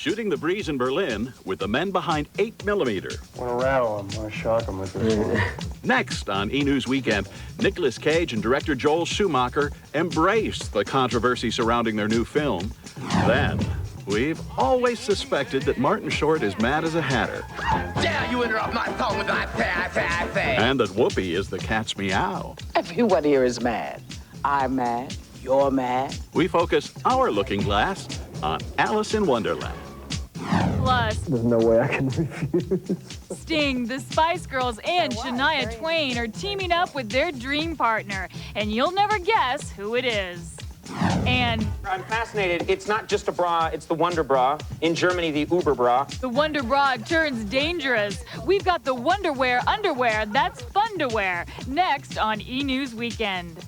shooting the breeze in Berlin with the men behind 8mm. Want to rattle them, want to shock them with this one. Next on E! News Weekend, Nicolas Cage and director Joel Schumacher embrace the controversy surrounding their new film. Then, we've always suspected that Martin Short is mad as a hatter. Dare you interrupt my song with my face? And that Whoopi is the cat's meow. Everyone here is mad. I'm mad. You're mad. We focus our looking glass on Alice in Wonderland. Plus, There's no way I can refuse. Sting, the Spice Girls, and Shania Twain are teaming up with their dream partner, and you'll never guess who it is. And I'm fascinated. It's not just a bra, it's the Wonderbra. In Germany, the Uberbra. the Wonderbra turns dangerous. We've got the Wonderwear underwear that's fun to wear. Next on E! News Weekend.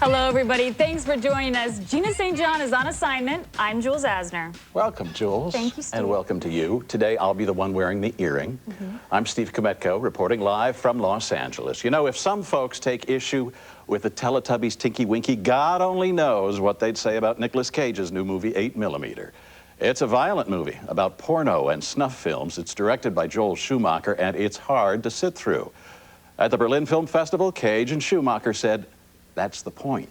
Hello, everybody. Thanks for joining us. Gina St. John is on assignment. I'm Jules Asner. Welcome, Jules. Thank you, Steve. And welcome to you. Today, I'll be the one wearing the earring. I'm Steve Kometko, reporting live from Los Angeles. You know, if some folks take issue with the Teletubbies Tinky Winky, God only knows what they'd say about Nicolas Cage's new movie, 8mm. It's a violent movie about porno and snuff films. It's directed by Joel Schumacher, and it's hard to sit through. At the Berlin Film Festival, Cage and Schumacher said, that's the point.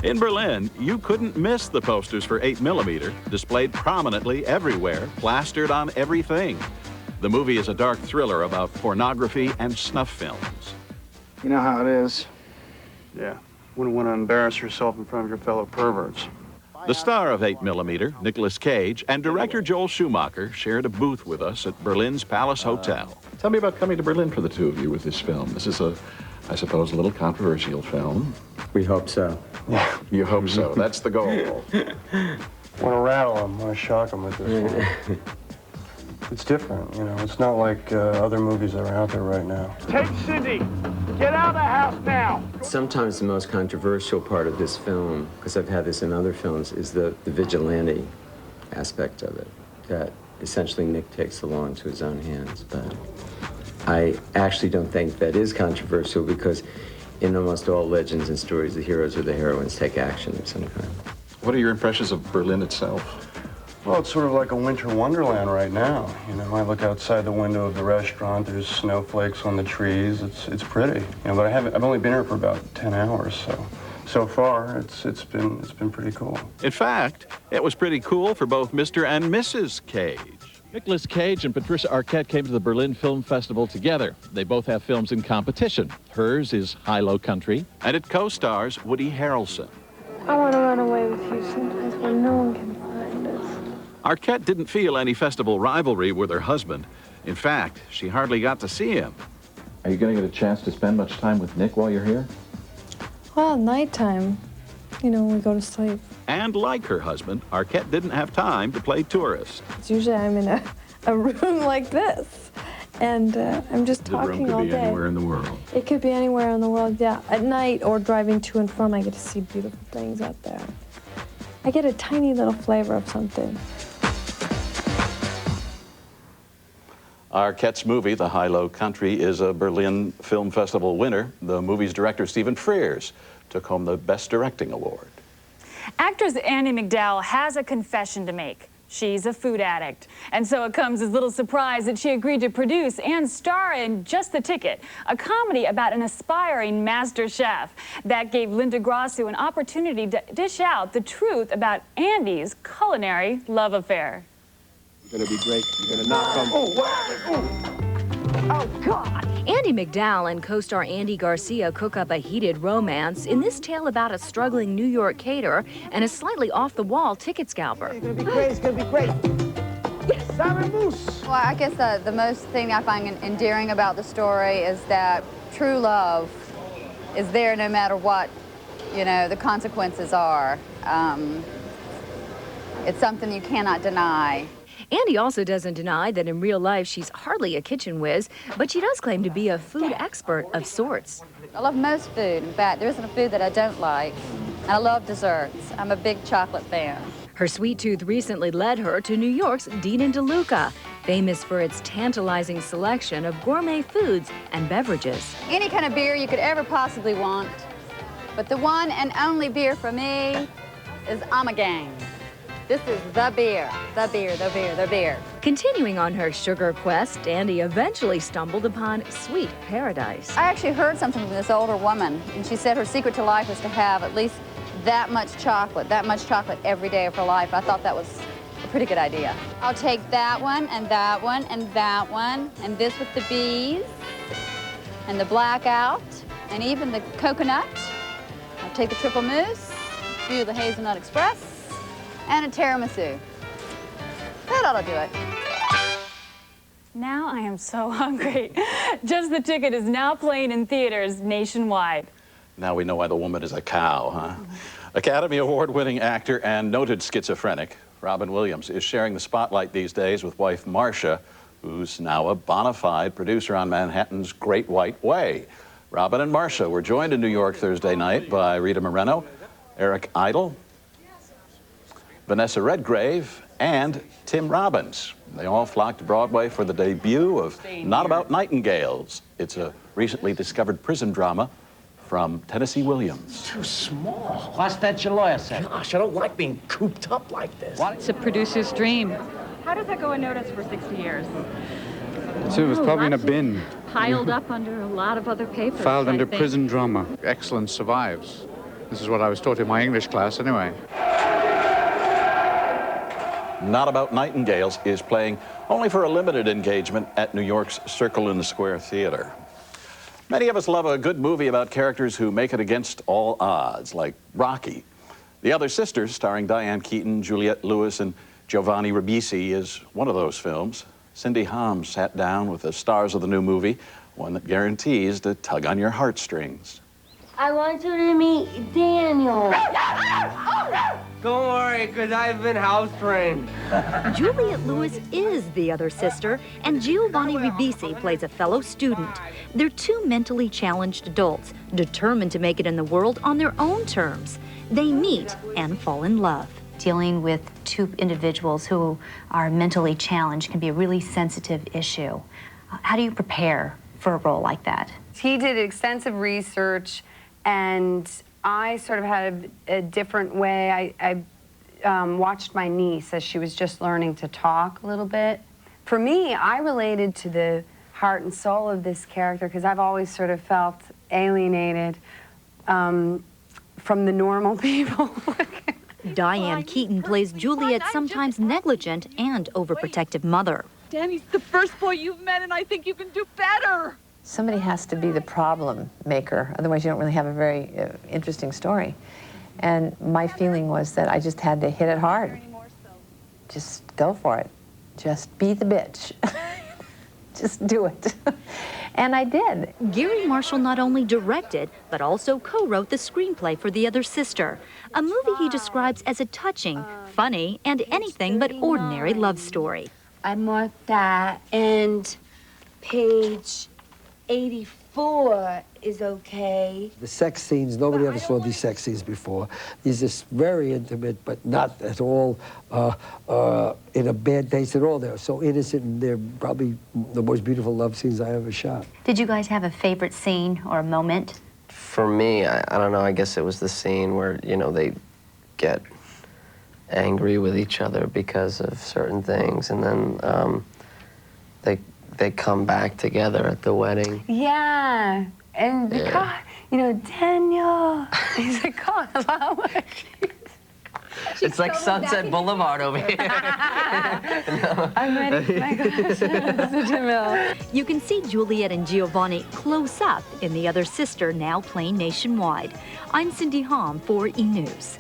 In Berlin, you couldn't miss the posters for 8mm, displayed prominently everywhere, plastered on everything. The movie is a dark thriller about pornography and snuff films. You know how it is. Yeah. Wouldn't want to embarrass yourself in front of your fellow perverts. The star of 8mm, Nicolas Cage, and director Joel Schumacher shared a booth with us at Berlin's Palace Hotel. Tell me about coming to Berlin for the two of you with this film. This is I suppose, a little controversial film. We hope so. Yeah, you hope so. That's the goal. Want to rattle them, want to shock them with this one. It's different, you know. It's not like other movies that are out there right now. Take Cindy! Get out of the house now! Sometimes the most controversial part of this film, because I've had this in other films, is the vigilante aspect of it. That essentially Nick takes the law into his own hands. But I actually don't think that is controversial because in almost all legends and stories, the heroes or the heroines take action of some kind. What are your impressions of Berlin itself? Well, it's sort of like a winter wonderland right now. You know, I look outside the window of the restaurant, there's snowflakes on the trees. It's pretty. You know, but I've only been here for about 10 hours, so far it's been pretty cool. In fact, it was pretty cool for both Mr. and Mrs. Cage. Nicolas Cage and Patricia Arquette came to the Berlin Film Festival together. They both have films in competition. Hers is High-Low Country. And it co-stars Woody Harrelson. I want to run away with you sometimes where no one can find us. Arquette didn't feel any festival rivalry with her husband. In fact, she hardly got to see him. Are you going to get a chance to spend much time with Nick while you're here? Well, nighttime, you know, when we go to sleep. And like her husband, Arquette didn't have time to play tourist. It's usually I'm in a room like this, and I'm just talking all day. The room could be anywhere in the world. It could be anywhere in the world, yeah. At night or driving to and from, I get to see beautiful things out there. I get a tiny little flavor of something. Arquette's movie, The High-Low Country, is a Berlin Film Festival winner. The movie's director, Stephen Frears, took home the Best Directing Award. Actress Andie MacDowell has a confession to make. She's a food addict. And so it comes as little surprise that she agreed to produce and star in Just the Ticket, a comedy about an aspiring master chef. That gave Linda Grasso an opportunity to dish out the truth about Andie's culinary love affair. You're gonna be great. You're gonna knock them. Oh, God! Andie MacDowell and co-star Andy Garcia cook up a heated romance in this tale about a struggling New York caterer and a slightly off-the-wall ticket scalper. It's gonna be great. It's gonna be great. Yes, Simon Moose. Well, I guess the most thing I find endearing about the story is that true love is there no matter what, you know, the consequences are. It's something you cannot deny. Andie also doesn't deny that in real life she's hardly a kitchen whiz, but she does claim to be a food expert of sorts. I love most food. In fact, there isn't a food that I don't like. And I love desserts. I'm a big chocolate fan. Her sweet tooth recently led her to New York's Dean and DeLuca, famous for its tantalizing selection of gourmet foods and beverages. Any kind of beer you could ever possibly want. But the one and only beer for me is Amagang. This is the beer, the beer, the beer, the beer. Continuing on her sugar quest, Andie eventually stumbled upon sweet paradise. I actually heard something from this older woman, and she said her secret to life was to have at least that much chocolate every day of her life. I thought that was a pretty good idea. I'll take that one, and that one, and that one, and this with the bees, and the blackout, and even the coconut. I'll take the triple mousse, a few of the hazelnut express, and a tiramisu. That ought to do it. Now I am so hungry. Just the Ticket is now playing in theaters nationwide. Now we know why the woman is a cow, huh? Academy Award-winning actor and noted schizophrenic Robin Williams is sharing the spotlight these days with wife Marcia, who's now a bona fide producer on Manhattan's Great White Way. Robin and Marcia were joined in New York Thursday night by Rita Moreno, Eric Idle, Vanessa Redgrave, and Tim Robbins. They all flocked to Broadway for the debut of Not About Nightingales. It's a recently discovered prison drama from Tennessee Williams. Too small. What's that your lawyer said? Gosh, I don't like being cooped up like this. It's a producer's dream. How does that go unnoticed for 60 years? So it was probably in a bin. Piled up under a lot of other papers. Filed under prison drama. Excellence survives. This is what I was taught in my English class anyway. Not About Nightingales is playing only for a limited engagement at New York's Circle in the Square Theater. Many of us love a good movie about characters who make it against all odds, like Rocky. The Other Sisters, starring Diane Keaton, Juliette Lewis, and Giovanni Ribisi, is one of those films. Cindy Hamm sat down with the stars of the new movie, one that guarantees to tug on your heartstrings. I want you to meet Daniel. Don't worry, because I've been house trained. Juliette Lewis is the other sister, and Giovanni Ribisi plays a fellow student. They're two mentally challenged adults, determined to make it in the world on their own terms. They meet and fall in love. Dealing with two individuals who are mentally challenged can be a really sensitive issue. How do you prepare for a role like that? He did extensive research, and I sort of had a different way. I watched my niece as she was just learning to talk a little bit. For me, I related to the heart and soul of this character because I've always sort of felt alienated from the normal people. Diane Keaton plays Juliet's sometimes negligent and overprotective mother. Danny's the first boy you've met, and I think you can do better. Somebody has to be the problem maker, otherwise you don't really have a very interesting story. And my feeling was that I just had to hit it hard. Just go for it. Just be the bitch. Just do it. And I did. Gary Marshall not only directed, but also co-wrote the screenplay for The Other Sister, a movie he describes as a touching, funny, and anything but ordinary love story. I marked that, and page 84 is okay. The sex scenes, nobody ever saw these sex scenes before. These are very intimate, but not at all in a bad taste at all. They're so innocent, and they're probably the most beautiful love scenes I ever shot. Did you guys have a favorite scene or a moment? For me, I don't know, I guess it was the scene where, you know, they get angry with each other because of certain things, and then they come back together at the wedding. Yeah, and God, you know, Daniel, he's like, God, It's like Sunset Boulevard over here. I'm ready. My gosh, such a mill. You can see Juliette and Giovanni close up in The Other Sister, now playing nationwide. I'm Cindy Hamm for E! News.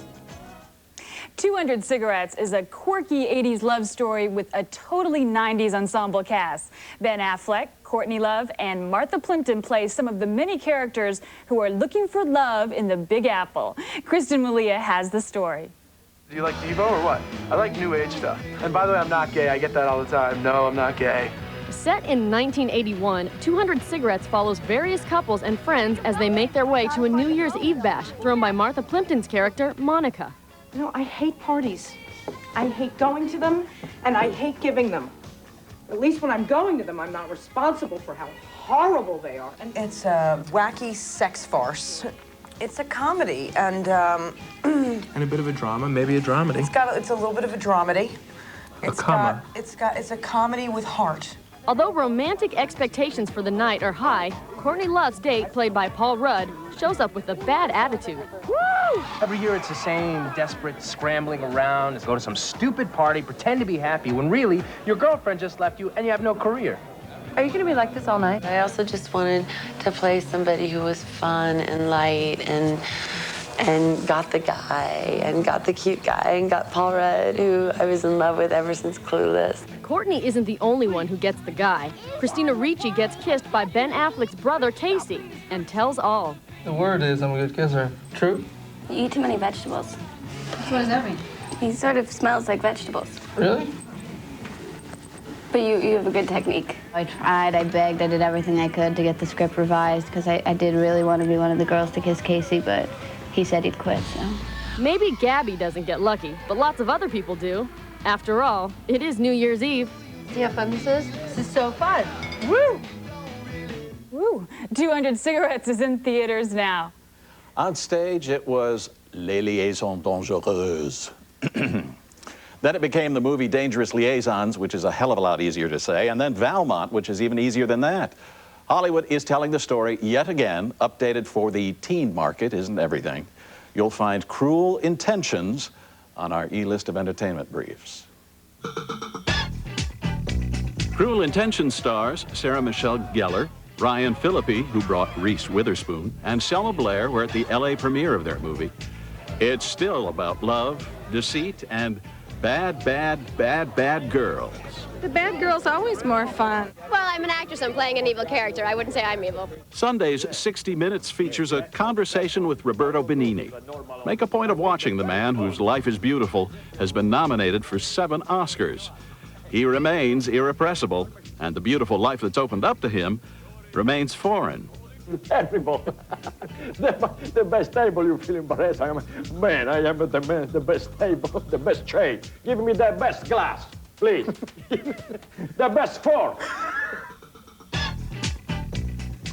200 Cigarettes is a quirky 80s love story with a totally 90s ensemble cast. Ben Affleck, Courtney Love, and Martha Plimpton play some of the many characters who are looking for love in the Big Apple. Kristen Malia has the story. Do you like Devo or what? I like new age stuff. And by the way, I'm not gay. I get that all the time. No, I'm not gay. Set in 1981, 200 Cigarettes follows various couples and friends as they make their way to a New Year's Eve bash thrown by Martha Plimpton's character, Monica. You know, I hate parties. I hate going to them, and I hate giving them. At least when I'm going to them, I'm not responsible for how horrible they are. And it's a wacky sex farce. It's a comedy, and and a bit of a drama, maybe a dramedy. It's a little bit of a dramedy. It's a comedy with heart. Although romantic expectations for the night are high, Courtney Love's date, played by Paul Rudd, shows up with a bad attitude. Woo! Every year it's the same desperate scrambling around to go to some stupid party, pretend to be happy, when really your girlfriend just left you and you have no career. Are you gonna be like this all night? I also just wanted to play somebody who was fun and light and got the guy and got the cute guy and got Paul Rudd, who I was in love with ever since Clueless. Courtney isn't the only one who gets the guy. Christina Ricci gets kissed by Ben Affleck's brother, Casey, and tells all. The word is I'm a good kisser. True? You eat too many vegetables. What does that mean? He sort of smells like vegetables. Really? But you have a good technique. I tried, I begged, I did everything I could to get the script revised because I did really want to be one of the girls to kiss Casey, but he said he'd quit, so. Maybe Gabby doesn't get lucky, but lots of other people do. After all, it is New Year's Eve. See how fun this is? This is so fun. Woo! Woo! 200 Cigarettes is in theaters now. On stage, it was Les Liaisons Dangereuses. Then it became the movie Dangerous Liaisons, which is a hell of a lot easier to say, and then Valmont, which is even easier than that. Hollywood is telling the story yet again, updated for the teen market, isn't everything. You'll find Cruel Intentions on our E-list of entertainment briefs. Cruel Intentions stars Sarah Michelle Gellar, Ryan Phillippe, who brought Reese Witherspoon, and Selma Blair were at the LA premiere of their movie. It's still about love, deceit, and bad girls. The bad girl's always more fun. Well, I'm an actress. I'm playing an evil character. I wouldn't say I'm evil. Sunday's 60 Minutes features a conversation with Roberto Benigni. Make a point of watching the man whose life is beautiful has been nominated for 7 Oscars. He remains irrepressible, and the beautiful life that's opened up to him remains foreign. Terrible. the best table, you feel embarrassed. Man, I have the best table, the best tray. Give me the best glass, please. The best fork.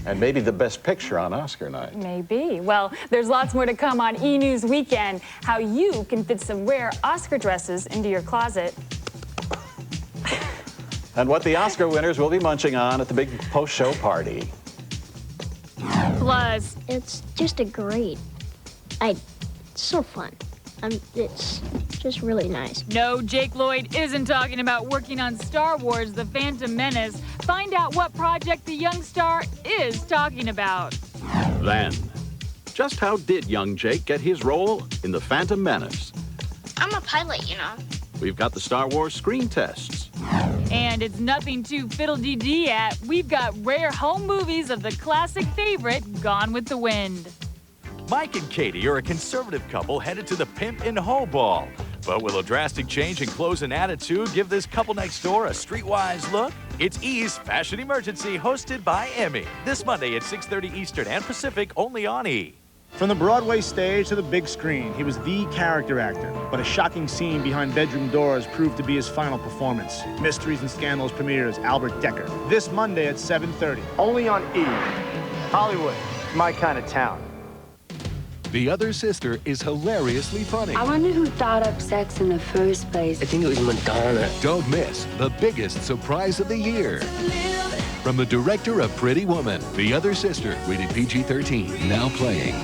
And maybe the best picture on Oscar night. Maybe. Well, there's lots more to come on E! News Weekend. How you can fit some rare Oscar dresses into your closet. And what the Oscar winners will be munching on at the big post-show party. Plus, it's just it's so fun. It's just really nice. No, Jake Lloyd isn't talking about working on Star Wars: The Phantom Menace. Find out what project the young star is talking about. Then, just how did young Jake get his role in The Phantom Menace? I'm a pilot, you know. We've got the Star Wars screen tests. And it's nothing to fiddle-dee-dee at. We've got rare home movies of the classic favorite, Gone with the Wind. Mike and Katie are a conservative couple headed to the Pimp and Hoe Ball. But will a drastic change in clothes and attitude give this couple next door a streetwise look? It's E's Fashion Emergency, hosted by Emmy. This Monday at 6:30 Eastern and Pacific, only on E! From the Broadway stage to the big screen, he was the character actor. But a shocking scene behind bedroom doors proved to be his final performance. Mysteries and Scandals premieres Albert Decker. This Monday at 7:30. Only on E! Hollywood, my kind of town. The Other Sister is hilariously funny. I wonder who thought up sex in the first place. I think it was Madonna. Don't miss the biggest surprise of the year. From the director of Pretty Woman, The Other Sister, rated PG-13, now playing.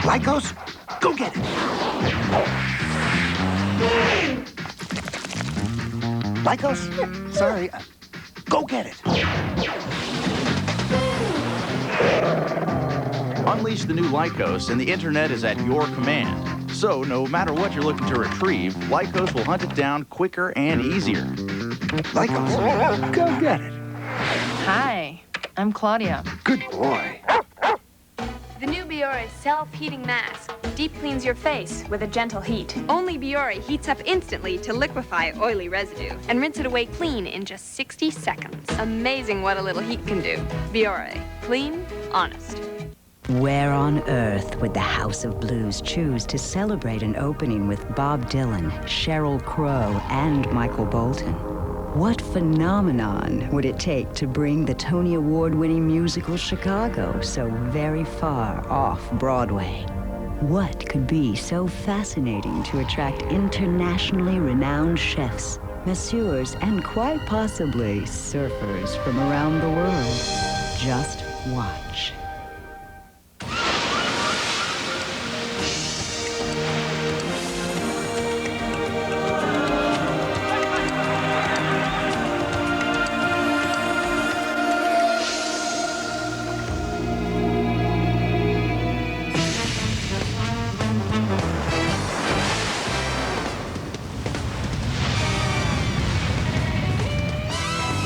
Lycos, go get it. Lycos, sorry, go get it. Unleash the new Lycos, and the internet is at your command. So, no matter what you're looking to retrieve, Lycos will hunt it down quicker and easier. Lycos, go get it. Hi, I'm Claudia. Good boy. The new Biore self-heating mask deep cleans your face with a gentle heat. Only Biore heats up instantly to liquefy oily residue and rinse it away clean in just 60 seconds. Amazing what a little heat can do. Biore, clean, honest. Where on earth would the House of Blues choose to celebrate an opening with Bob Dylan, Sheryl Crow, and Michael Bolton? What phenomenon would it take to bring the Tony Award-winning musical Chicago so very far off Broadway? What could be so fascinating to attract internationally renowned chefs, masseurs, and quite possibly surfers from around the world? Just watch.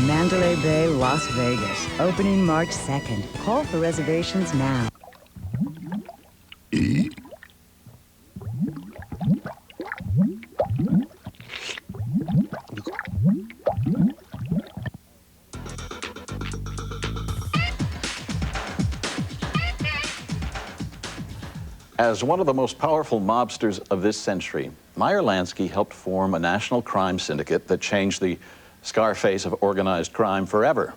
Mandalay Bay, Las Vegas, opening March 2nd. Call for reservations now. As one of the most powerful mobsters of this century, Meyer Lansky helped form a national crime syndicate that changed the Scarface of organized crime forever.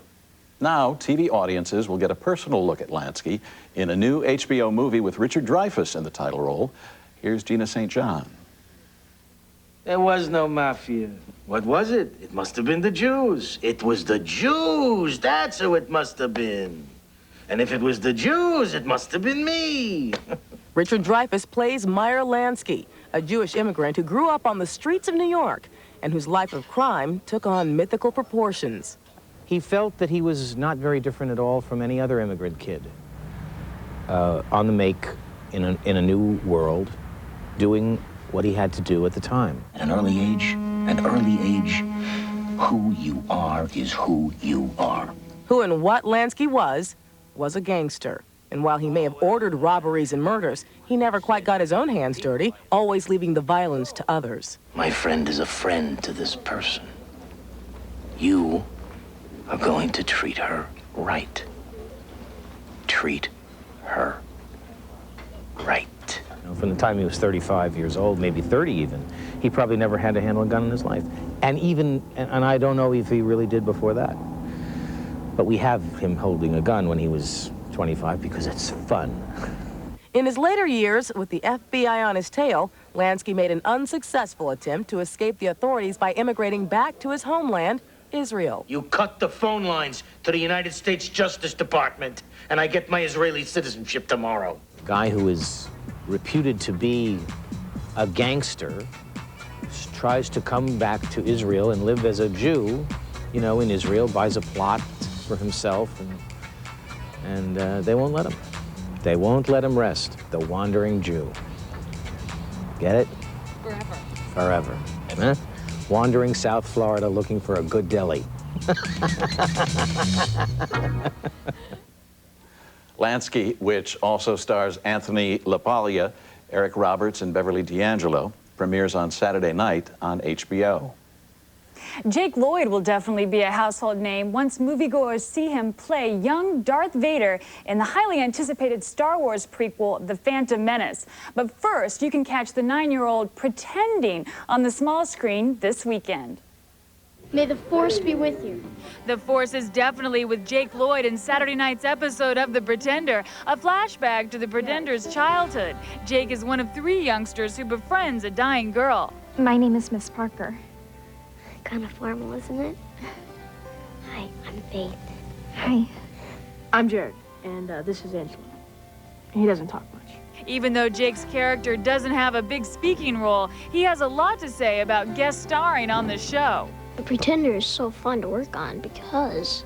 Now, TV audiences will get a personal look at Lansky in a new HBO movie with Richard Dreyfuss in the title role. Here's Gina St. John. There was no mafia. What was it? It must have been the Jews. It was the Jews. That's who it must have been. And if it was the Jews, it must have been me. Richard Dreyfuss plays Meyer Lansky, a Jewish immigrant who grew up on the streets of New York and whose life of crime took on mythical proportions. He felt that he was not very different at all from any other immigrant kid. On the make, in a new world, doing what he had to do at the time. At an early age, who you are is who you are. Who and what Lansky was a gangster. And while he may have ordered robberies and murders, he never quite got his own hands dirty, always leaving the violence to others. My friend is a friend to this person. You are going to treat her right. Treat her right. You know, from the time he was 35 years old, maybe 30 even, he probably never had to handle a gun in his life. And I don't know if he really did before that. But we have him holding a gun when he was 25 because it's fun. In his later years, with the FBI on his tail, Lansky made an unsuccessful attempt to escape the authorities by immigrating back to his homeland, Israel. You cut the phone lines to the United States Justice Department, and I get my Israeli citizenship tomorrow. A guy who is reputed to be a gangster tries to come back to Israel and live as a Jew, you know, in Israel, buys a plot for himself, and they won't let him. They won't let him rest, the wandering Jew. Get it? Forever. Forever. Huh? Wandering South Florida looking for a good deli. Lansky, which also stars Anthony LaPaglia, Eric Roberts, and Beverly D'Angelo, premieres on Saturday night on HBO. Jake Lloyd will definitely be a household name once moviegoers see him play young Darth Vader in the highly anticipated Star Wars prequel, The Phantom Menace. But first, you can catch the 9-year-old pretending on the small screen this weekend. May the Force be with you. The Force is definitely with Jake Lloyd in Saturday night's episode of The Pretender, a flashback to the Pretender's childhood. Jake is one of 3 youngsters who befriends a dying girl. My name is Miss Parker. Kind of formal, isn't it? Hi, I'm Faith. Hi. I'm Jared, and this is Angela. He doesn't talk much. Even though Jake's character doesn't have a big speaking role, he has a lot to say about guest starring on the show. The Pretender is so fun to work on because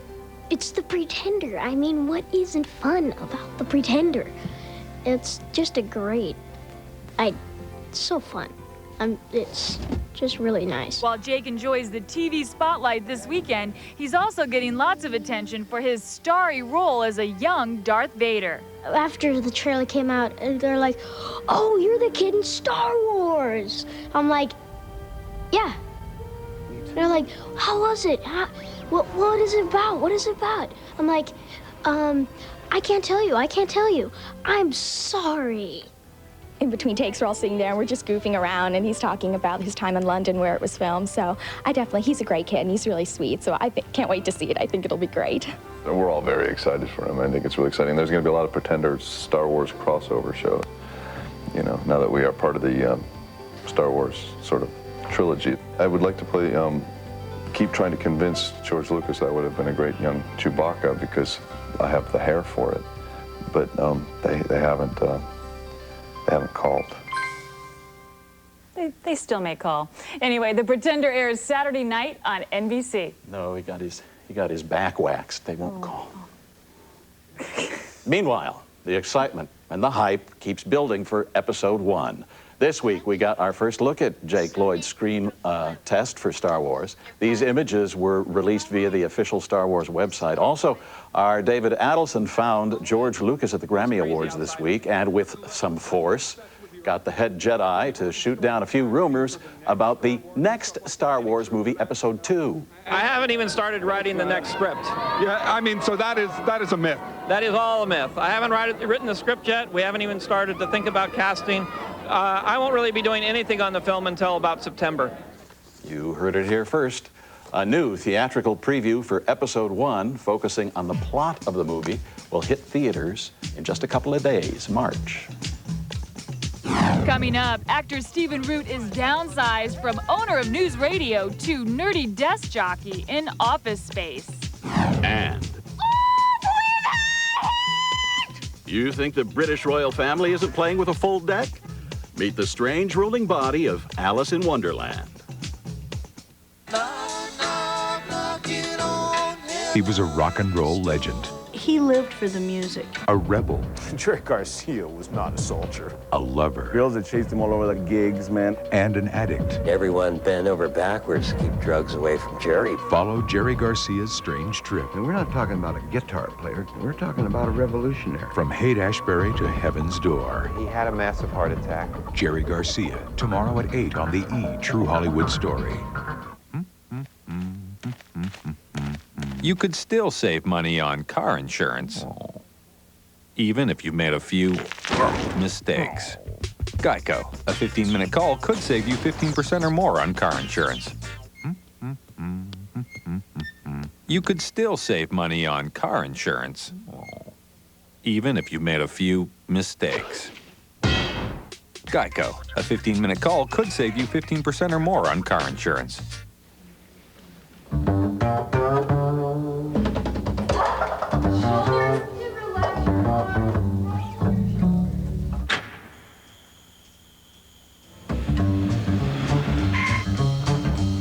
it's The Pretender. I mean, what isn't fun about The Pretender? It's just a great... It's so fun. It's just really nice. While Jake enjoys the TV spotlight this weekend, he's also getting lots of attention for his starry role as a young Darth Vader. After the trailer came out, they're like, "Oh, you're the kid in Star Wars." I'm like, "Yeah." They're like, "How was it? What is it about? What is it about?" I'm like, I can't tell you. I can't tell you. I'm sorry." In between takes, we're all sitting there and we're just goofing around, and he's talking about his time in London where it was filmed. So he's a great kid and he's really sweet. So I can't wait to see it. I think it'll be great. We're all very excited for him. I think it's really exciting. There's going to be a lot of Pretenders Star Wars crossover shows. You know, now that we are part of the Star Wars sort of trilogy. I would like to play, keep trying to convince George Lucas that I would have been a great young Chewbacca because I have the hair for it. But they haven't called. They still may call. Anyway, The Pretender airs Saturday night on NBC. No, he got his back waxed. They won't call. Meanwhile, the excitement and the hype keeps building for episode 1. This week, we got our first look at Jake Lloyd's screen test for Star Wars. These images were released via the official Star Wars website. Also, our David Adelson found George Lucas at the Grammy Awards this week, and with some force, got the head Jedi to shoot down a few rumors about the next Star Wars movie, Episode 2. I haven't even started writing the next script. Yeah, I mean, so that is a myth. That is all a myth. I haven't written the script yet. We haven't even started to think about casting. I won't really be doing anything on the film until about September. You heard it here first. A new theatrical preview for Episode 1, focusing on the plot of the movie, will hit theaters in just a couple of days, March. Coming up, actor Stephen Root is downsized from owner of News Radio to nerdy desk jockey in Office Space. And you think the British royal family isn't playing with a full deck? Meet the strange ruling body of Alice in Wonderland. He was a rock and roll legend. He lived for the music. A rebel. Jerry Garcia was not a soldier. A lover. Girls that chased him all over the gigs, man. And an addict. Everyone bent over backwards to keep drugs away from Jerry. Follow Jerry Garcia's strange trip. And we're not talking about a guitar player. We're talking about a revolutionary. From Haight-Ashbury to Heaven's Door. He had a massive heart attack. Jerry Garcia, tomorrow at 8 on the E! True Hollywood Story. You could still save money on car insurance, even if you made a few mistakes. Geico, a 15-minute call could save you 15% or more on car insurance. You could still save money on car insurance, even if you made a few mistakes. Geico, a 15-minute call could save you 15% or more on car insurance.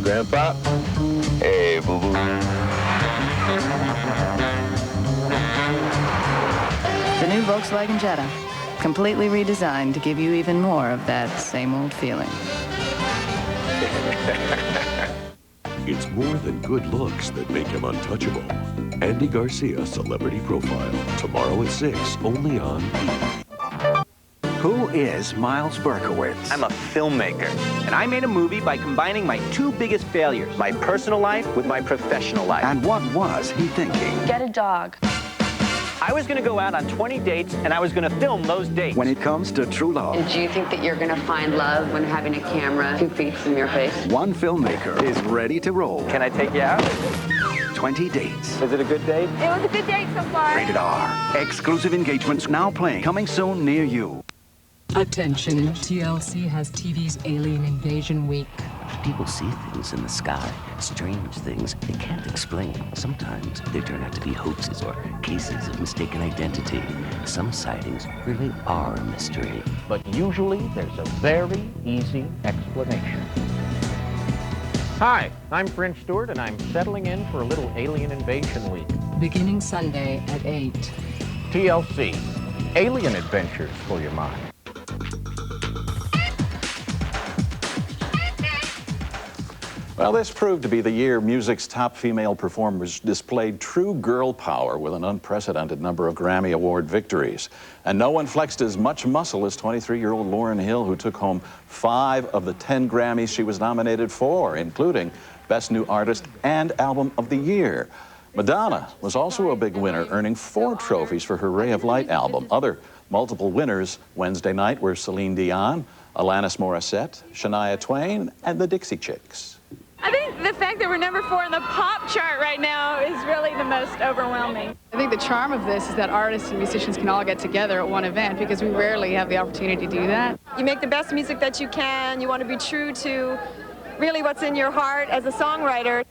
Grandpa? Hey, boo-boo. The new Volkswagen Jetta, completely redesigned to give you even more of that same old feeling. It's more than good looks that make him untouchable. Andie Garcia Celebrity Profile, tomorrow at 6, only on E! Who is Miles Berkowitz? I'm a filmmaker, and I made a movie by combining my two biggest failures, my personal life with my professional life. And what was he thinking? Get a dog. I was going to go out on 20 dates, and I was going to film those dates. When it comes to true love. And do you think that you're going to find love when having a camera 2 feet from your face? One filmmaker is ready to roll. Can I take you out? 20 dates. Is it a good date? It was a good date so far. Rated R. Exclusive engagements now playing. Coming soon near you. Attention, TLC has TV's Alien Invasion Week. People see things in the sky, strange things they can't explain. Sometimes they turn out to be hoaxes or cases of mistaken identity. Some sightings really are a mystery. But usually there's a very easy explanation. Hi, I'm French Stewart, and I'm settling in for a little Alien Invasion Week. Beginning Sunday at 8. TLC, alien adventures for your mind. Well, this proved to be the year music's top female performers displayed true girl power with an unprecedented number of Grammy Award victories. And no one flexed as much muscle as 23-year-old Lauryn Hill, who took home 5 of the 10 Grammys she was nominated for, including Best New Artist and Album of the Year. Madonna was also a big winner, earning 4 trophies for her Ray of Light album. Other multiple winners Wednesday night were Celine Dion, Alanis Morissette, Shania Twain, and the Dixie Chicks. I think the fact that we're number 4 in the pop chart right now is really the most overwhelming. I think the charm of this is that artists and musicians can all get together at one event because we rarely have the opportunity to do that. You make the best music that you can. You want to be true to really what's in your heart as a songwriter.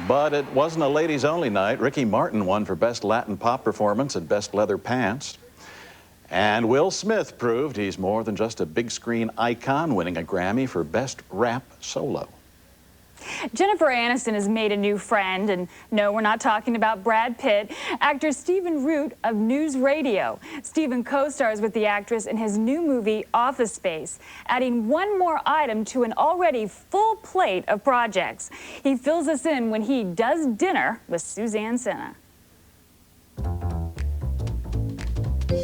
But it wasn't a ladies-only night. Ricky Martin won for Best Latin Pop Performance and Best Leather Pants. And Will Smith proved he's more than just a big screen icon, winning a Grammy for Best Rap Solo. Jennifer Aniston has made a new friend, and no, we're not talking about Brad Pitt. Actor Stephen Root of News Radio. Stephen co-stars with the actress in his new movie, Office Space, adding one more item to an already full plate of projects. He fills us in when he does dinner with Suzanne Senna.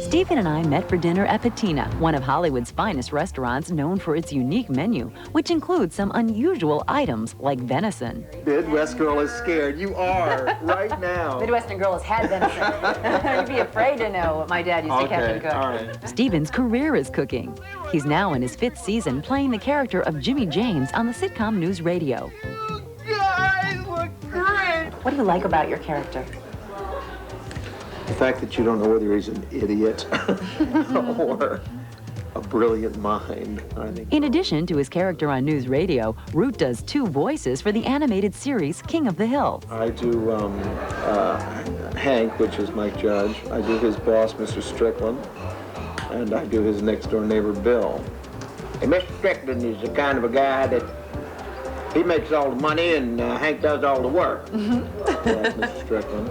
Stephen and I met for dinner at Patina, one of Hollywood's finest restaurants known for its unique menu, which includes some unusual items like venison. Midwest girl is scared. You are, right now. Midwestern girl has had venison. You'd be afraid to know what my dad used to catch and cook. All right. Stephen's career is cooking. He's now in his 5th season playing the character of Jimmy James on the sitcom News Radio. You guys look great. What do you like about your character? The fact that you don't know whether he's an idiot or a brilliant mind, I think. In addition to his character on News Radio, Root does 2 voices for the animated series King of the Hill. I do Hank, which is Mike Judge. I do his boss, Mr. Strickland, and I do his next-door neighbor, Bill. And Mr. Strickland is the kind of a guy that he makes all the money and Hank does all the work. That's Mr. Strickland.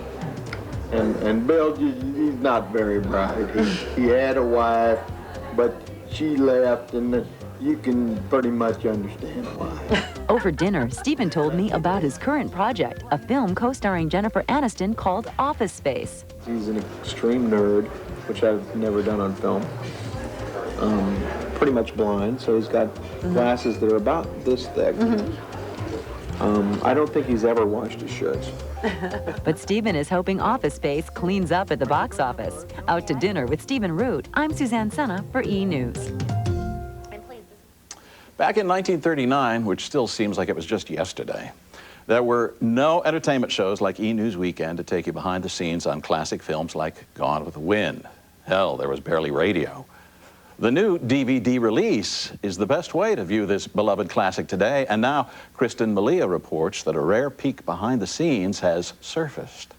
And Bill, he's not very bright. He had a wife, but she left, and you can pretty much understand why. Over dinner, Stephen told me about his current project, a film co-starring Jennifer Aniston called Office Space. He's an extreme nerd, which I've never done on film. Pretty much blind, so he's got glasses that are about this thick. I don't think he's ever washed his shirts. But Stephen is hoping Office Space cleans up at the box office. Out to dinner with Stephen Root, I'm Suzanne Senna for E! News. Back in 1939, which still seems like it was just yesterday, there were no entertainment shows like E! News Weekend to take you behind the scenes on classic films like Gone with the Wind. Hell, there was barely radio. The new DVD release is the best way to view this beloved classic today, and now Kristen Malia reports that a rare peek behind the scenes has surfaced.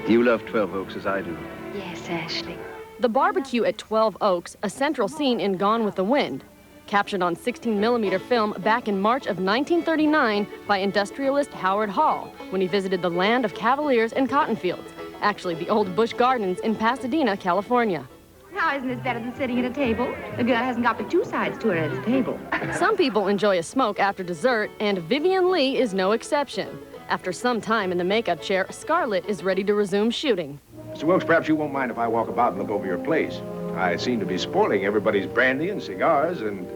You love 12 Oaks as I do. Yes, Ashley. The barbecue at 12 Oaks, a central scene in Gone with the Wind, captured on 16mm film back in March of 1939 by industrialist Howard Hall when he visited the land of Cavaliers and cotton fields, actually the old Busch Gardens in Pasadena, California. How isn't this better than sitting at a table? The girl hasn't got but 2 sides to her at a table. Some people enjoy a smoke after dessert, and Vivian Lee is no exception. After some time in the makeup chair, Scarlett is ready to resume shooting. Mr. Wilkes, perhaps you won't mind if I walk about and look over your place. I seem to be spoiling everybody's brandy and cigars and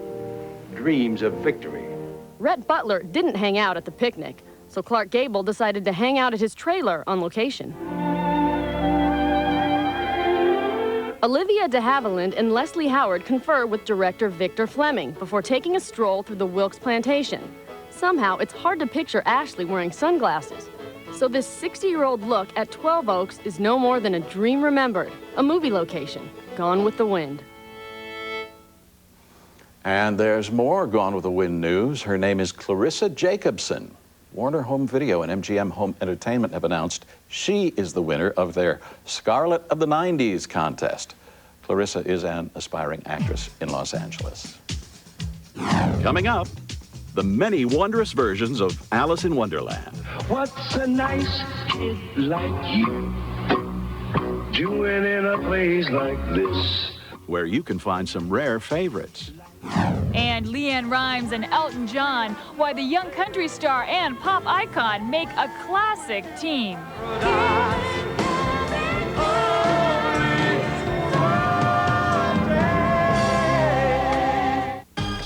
dreams of victory. Rhett Butler didn't hang out at the picnic, so Clark Gable decided to hang out at his trailer on location. Olivia de Havilland and Leslie Howard confer with director Victor Fleming before taking a stroll through the Wilkes plantation. Somehow, it's hard to picture Ashley wearing sunglasses. So this 60-year-old look at 12 Oaks is no more than a dream remembered, a movie location, Gone with the Wind. And there's more Gone with the Wind news. Her name is Clarissa Jacobson. Warner Home Video and MGM Home Entertainment have announced she is the winner of their Scarlet of the 90s contest. Clarissa is an aspiring actress in Los Angeles. Coming up, the many wondrous versions of Alice in Wonderland. What's a nice kid like you doing in a place like this? Where you can find some rare favorites. And Leanne Rimes and Elton John, why the young country star and pop icon make a classic team.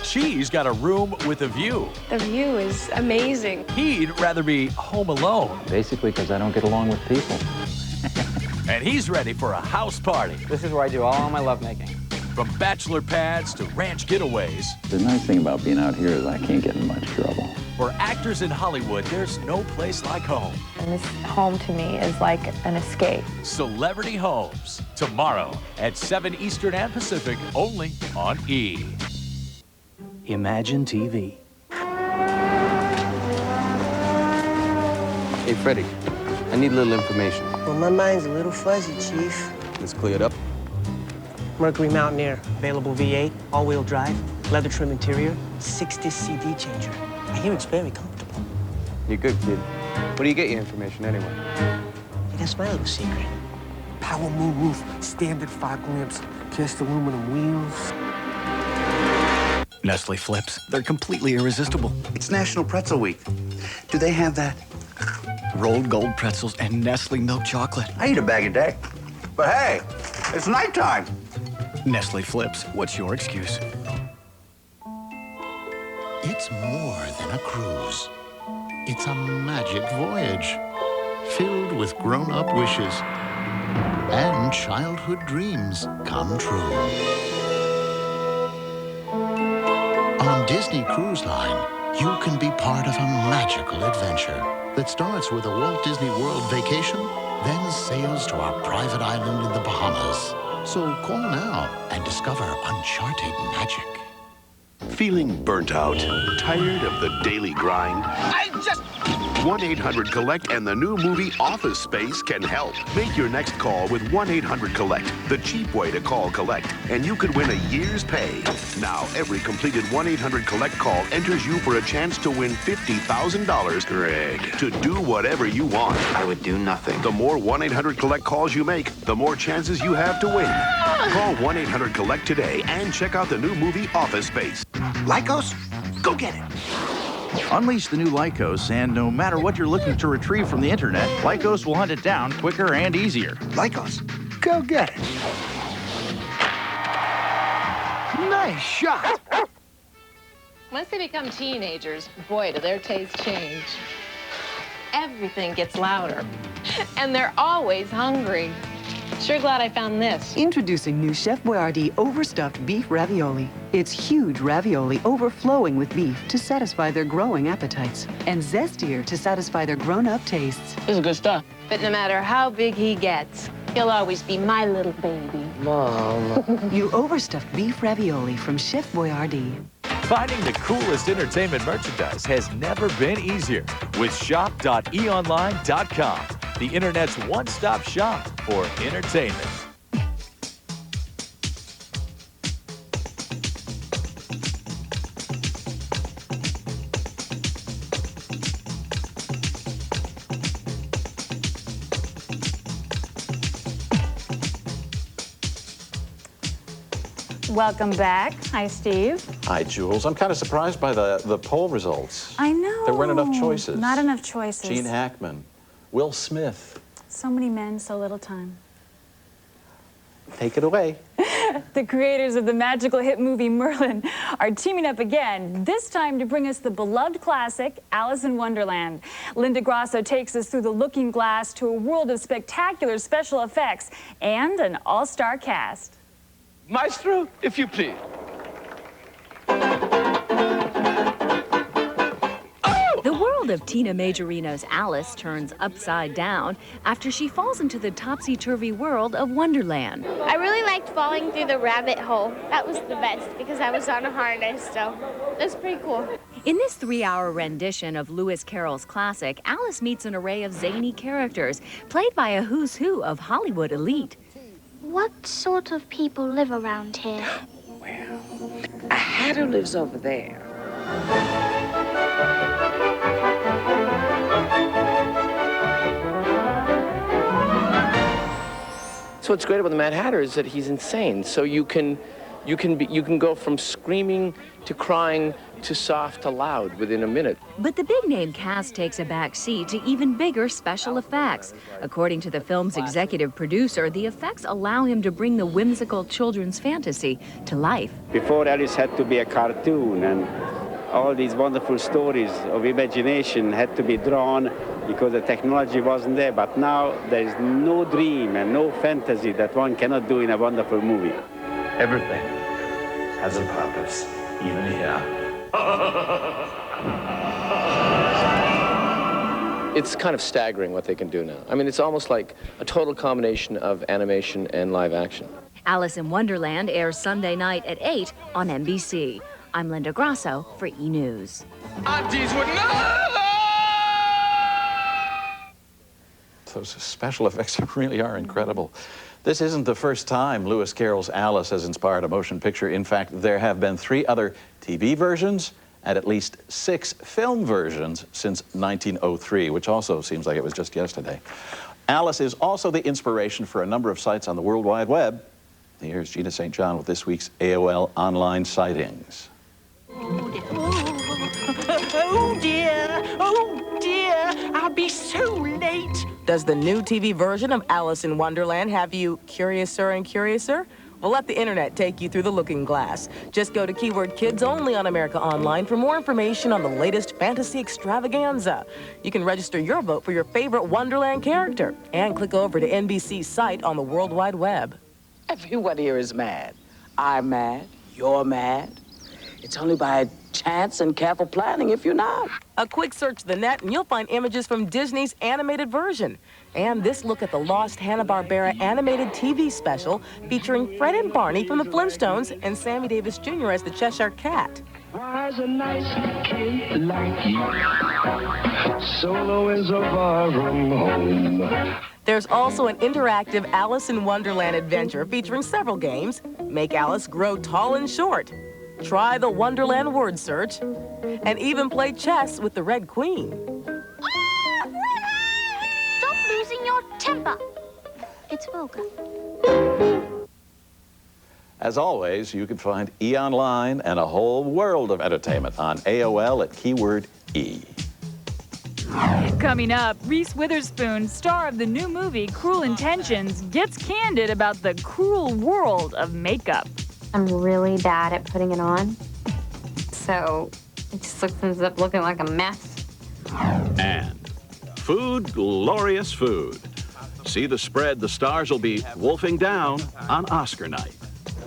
She's got a room with a view. The view is amazing. He'd rather be home alone. Basically because I don't get along with people. And he's ready for a house party. This is where I do all my lovemaking. From bachelor pads to ranch getaways. The nice thing about being out here is I can't get in much trouble. For actors in Hollywood, there's no place like home. And this home to me is like an escape. Celebrity Homes, tomorrow at 7 Eastern and Pacific, only on E! Imagine TV. Hey, Freddie, I need a little information. Well, my mind's a little fuzzy, Chief. Let's clear it up. Mercury Mountaineer, available V8, all-wheel drive, leather trim interior, 6-disc CD changer. I hear it's very comfortable. You're good, kid. Where do you get your information anyway? Yeah, that's my little secret. Power moon roof, standard fog lamps, cast aluminum wheels. Nestle Flips. They're completely irresistible. It's National Pretzel Week. Do they have that? Rolled gold pretzels and Nestle milk chocolate. I eat a bag a day. But hey, it's nighttime. Nestle Flips. What's your excuse? It's more than a cruise. It's a magic voyage filled with grown-up wishes and childhood dreams come true. On Disney Cruise Line, you can be part of a magical adventure that starts with a Walt Disney World vacation, then sails to our private island in the Bahamas. So call now and discover uncharted magic. Feeling burnt out? Tired of the daily grind? 1-800-COLLECT and the new movie Office Space can help. Make your next call with 1-800-COLLECT, the cheap way to call Collect, and you could win a year's pay. Now, every completed 1-800-COLLECT call enters you for a chance to win $50,000, Greg, to do whatever you want. I would do nothing. The more 1-800-COLLECT calls you make, the more chances you have to win. Call 1-800-COLLECT today and check out the new movie Office Space. Lycos, go get it. Unleash the new Lycos, and no matter what you're looking to retrieve from the internet, Lycos will hunt it down quicker and easier. Lycos, go get it. Nice shot. Once they become teenagers, boy, do their tastes change. Everything gets louder, and they're always hungry. Sure glad I found this. Introducing new Chef Boyardee overstuffed beef ravioli. It's huge ravioli overflowing with beef to satisfy their growing appetites, and zestier to satisfy their grown-up tastes. This is good stuff. But no matter how big he gets, he'll always be my little baby. Mom. New overstuffed beef ravioli from Chef Boyardee. Finding the coolest entertainment merchandise has never been easier with shop.eonline.com, the internet's one-stop shop for entertainment. Welcome back. Hi, Steve. Hi, Jules. I'm kind of surprised by the poll results. I know. There weren't enough choices. Not enough choices. Gene Hackman, Will Smith. So many men, so little time. Take it away. The creators of the magical hit movie Merlin are teaming up again, this time to bring us the beloved classic, Alice in Wonderland. Linda Grasso takes us through the looking glass to a world of spectacular special effects and an all-star cast. Maestro, if you please. The world of Tina Majorino's Alice turns upside down after she falls into the topsy-turvy world of Wonderland. I really liked falling through the rabbit hole. That was the best because I was on a harness, so that's pretty cool. In this 3-hour rendition of Lewis Carroll's classic, Alice meets an array of zany characters, played by a who's who of Hollywood elite. What sort of people live around here? Well, a hatter lives over there. So what's great about the Mad Hatter is that he's insane. So you can You can go from screaming to crying to soft to loud within a minute. But the big-name cast takes a back seat to even bigger special effects. According to the film's executive producer, the effects allow him to bring the whimsical children's fantasy to life. Before, Alice had to be a cartoon, and all these wonderful stories of imagination had to be drawn because the technology wasn't there. But now there is no dream and no fantasy that one cannot do in a wonderful movie. Everything has a purpose, even here. It's kind of staggering what they can do now. I mean, it's almost like a total combination of animation and live action. Alice in Wonderland airs Sunday night at 8 on NBC. I'm Linda Grasso for E! News. Aunties would know! Those special effects really are incredible. This isn't the first time Lewis Carroll's Alice has inspired a motion picture. In fact, there have been 3 other TV versions and at least 6 film versions since 1903, which also seems like it was just yesterday. Alice is also the inspiration for a number of sites on the World Wide Web. Here's Gina St. John with this week's AOL online sightings. Oh dear, I'll be so late. Does the new TV version of Alice in Wonderland have you curiouser and curiouser? Well, let the internet take you through the looking glass. Just go to keyword kids only on America Online for more information on the latest fantasy extravaganza. You can register your vote for your favorite Wonderland character and click over to NBC's site on the World Wide Web. Everyone here is mad. I'm mad. You're mad. It's only by chance and careful planning if you're not. A quick search of the net and you'll find images from Disney's animated version. And this look at the lost Hanna-Barbera animated TV special featuring Fred and Barney from the Flintstones and Sammy Davis Jr. as the Cheshire Cat. Why's a nice kid like you solo is a far from home? There's also an interactive Alice in Wonderland adventure featuring several games. Make Alice grow tall and short. Try the Wonderland word search, and even play chess with the Red Queen. Stop losing your temper. It's vulgar. As always, you can find E! Online and a whole world of entertainment on AOL at keyword E. Coming up, Reese Witherspoon, star of the new movie Cruel Intentions, gets candid about the cruel world of makeup. I'm really bad at putting it on, so it just ends up looking like a mess. And food, glorious food. See the spread the stars will be wolfing down on Oscar night.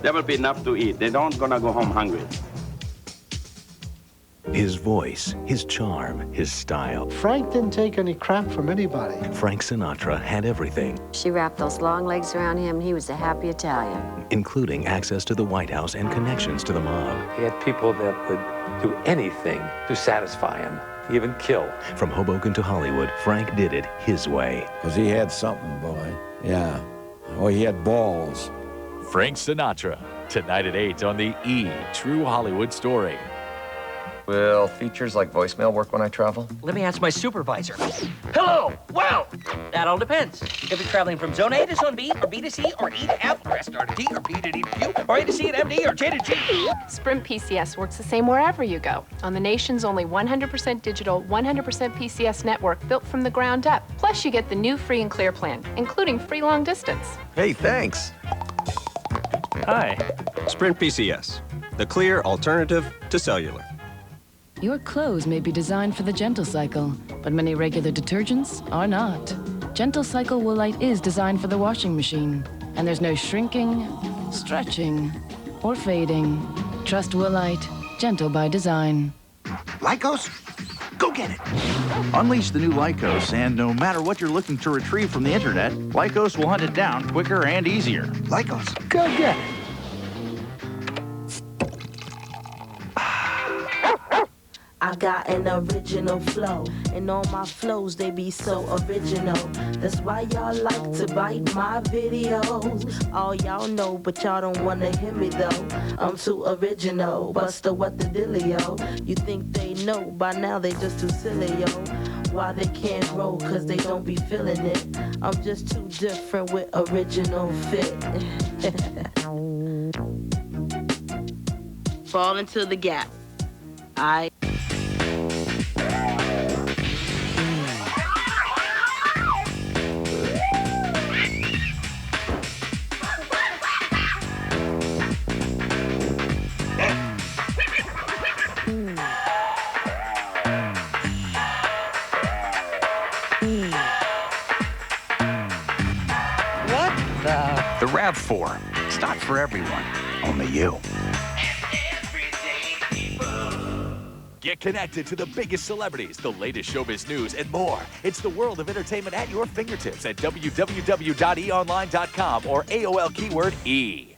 There will be enough to eat. They don't gonna go home hungry. His voice, his charm, his style. Frank didn't take any crap from anybody. Frank Sinatra had everything, She wrapped those long legs around him, and he was a happy Italian. including access to the White House and connections to the mob. He had people that would do anything to satisfy him, even kill. From Hoboken to Hollywood, Frank did it his way. Because he had something, boy. Yeah. Oh, he had balls. Frank Sinatra, tonight at 8 on the E! True Hollywood Story. Will features like voicemail work when I travel? Let me ask my supervisor. Hello! Well, that all depends. If you're traveling from Zone A to Zone B, or B to C, or E to F, or S to D, or B to D to Q, or A to C to M D, or J to G. Sprint PCS works the same wherever you go, on the nation's only 100% digital, 100% PCS network built from the ground up. Plus, you get the new free and clear plan, including free long distance. Hey, thanks. Hi. Sprint PCS, the clear alternative to cellular. Your clothes may be designed for the Gentle Cycle, but many regular detergents are not. Gentle Cycle Woolite is designed for the washing machine, and there's no shrinking, stretching, or fading. Trust Woolite, gentle by design. Lycos, go get it. Unleash the new Lycos, and no matter what you're looking to retrieve from the internet, Lycos will hunt it down quicker and easier. Lycos, go get it. I got an original flow, and all my flows, they be so original. That's why y'all like to bite my videos. All y'all know, but y'all don't wanna hear me though. I'm too original, Buster, what the dealio? You think they know, by now they just too silly, yo. Why they can't roll, cause they don't be feeling it. I'm just too different with original fit. fall into the gap. The RAV4. It's not for everyone. Only you. Get connected to the biggest celebrities, the latest showbiz news, and more. It's the world of entertainment at your fingertips at www.eonline.com or AOL keyword E.